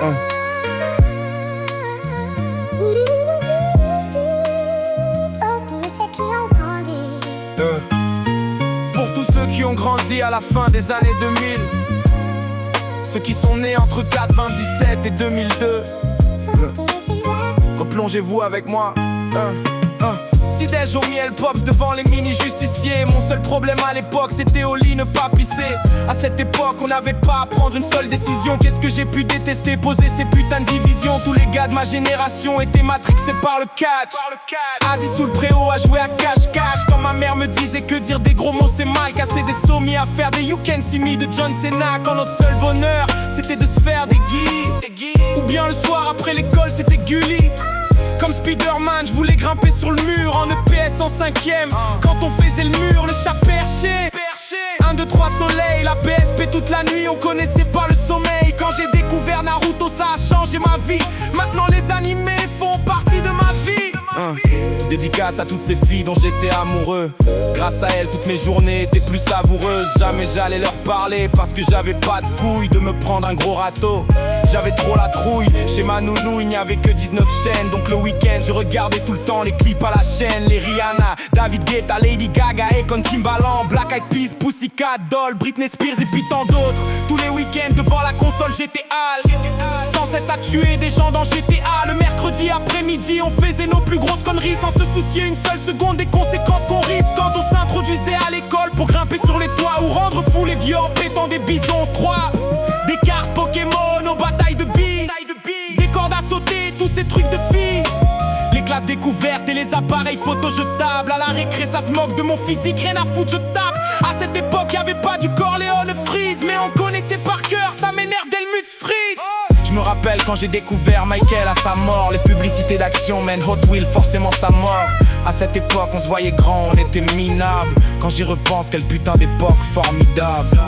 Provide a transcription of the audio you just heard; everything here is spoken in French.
Pour tous ceux qui ont grandi à la fin des années 2000, ceux qui sont nés entre 97 et 2002, replongez-vous avec moi. Petit-déj au miel, pops devant les mini-justiciers. Mon seul problème à l'époque, c'était au lit ne pas pisser. À cette époque, on n'avait pas à prendre une seule décision. Qu'est-ce que j'ai pu détester, poser ces putains de divisions. Tous les gars de ma génération étaient matrixés par le catch. Adi sous le préau à jouer à cache-cache. Quand ma mère me disait que dire des gros mots c'est mal, casser des sommiers à faire des You Can See Me de John Cena. Quand notre seul bonheur, c'était de se faire des guillis. Ou bien le soir après l'école, c'était Gulli. Comme Spider-Man, je voulais grimper sur le mur en EPS en 5ème. Quand on faisait le mur, le chat perché 1, 2, 3 soleil, la PSP toute la nuit, on connaissait pas le sommeil. Quand j'ai découvert Naruto, ça a changé ma vie. Maintenant les animés font partie de ma vie. Dédicace à toutes ces filles dont j'étais amoureux. Grâce à elles, toutes mes journées étaient plus savoureuses. Jamais j'allais leur parler parce que j'avais pas de couilles de me prendre un gros râteau. J'avais trop la trouille, chez ma nounou il n'y avait que 19 chaînes. Donc le week-end je regardais tout le temps les clips à la chaîne. Les Rihanna, David Guetta, Lady Gaga, Akon, Timbaland, Black Eyed Peas, Pussycat, Doll, Britney Spears et puis tant d'autres. Tous les week-ends devant la console j'étais hal, sans cesse à tuer des gens dans GTA. Le mercredi après-midi on faisait nos plus grosses conneries sans se soucier une seule seconde des conséquences qu'on risque. Quand on s'introduisait à l'école pour grimper sur les toits ou rendre fou les vieux en pétant des bisons 3. Des cartes Pokémon aux batailles de billes, des cordes à sauter, tous ces trucs de filles. Les classes découvertes et les appareils photo jetables. À la récré ça se moque de mon physique, rien à foutre je tape. À cette époque y'avait pas du Corleone Freeze, mais on connaissait par cœur, ça m'énerve d'Helmut Fritz. Je me rappelle quand j'ai découvert Michael à sa mort. Les publicités d'action mènent Hot Wheels, forcément sa mort. À cette époque on se voyait grand, on était minable. Quand j'y repense, quelle putain d'époque formidable.